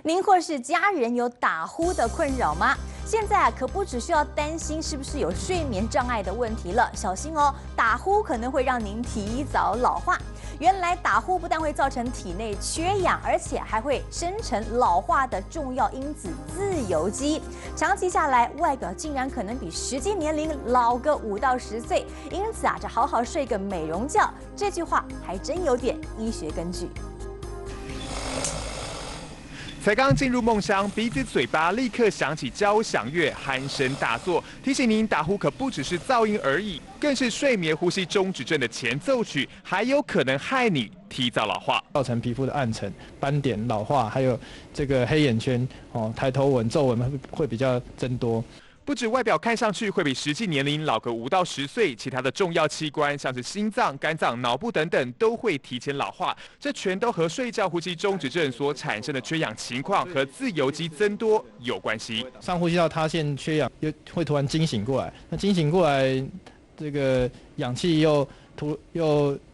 您或是家人有打呼的困扰吗？现在可不只需要担心是不是有睡眠障碍的问题了，小心哦，打呼可能会让您提早老化。原来打呼不但会造成体内缺氧，而且还会生成老化的重要因子自由基。长期下来，外表竟然可能比实际年龄老个5到10岁。因此啊，这好好睡个美容觉，这句话还真有点医学根据。 才刚进入梦乡，鼻子、嘴巴立刻响起交响乐，鼾声大作，提醒您打呼可不只是噪音而已，更是睡眠呼吸中止症的前奏曲，还有可能害你提早老化，造成皮肤的暗沉、斑点、老化，还有这个黑眼圈、抬头纹、皱纹会比较增多。 不止外表看上去会比实际年龄老个5到10岁，其他的重要器官像是心脏、肝脏、脑部等等都会提前老化，这全都和睡觉呼吸中止症所产生的缺氧情况和自由基增多有关系。上呼吸道塌陷、缺氧，又会突然惊醒过来。那惊醒过来，这个氧气又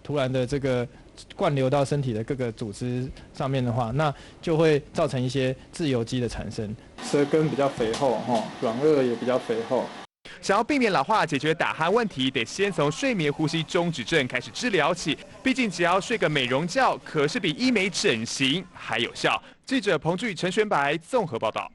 突然的这个灌流到身体的各个组织上面的话，那就会造成一些自由基的产生。 舌根比较肥厚，软腭也比较肥厚。想要避免老化、解决打鼾问题，得先从睡眠呼吸中止症开始治疗起。毕竟只要睡个美容觉，可是比医美整形还有效。记者彭志宇、陈玄白综合报道。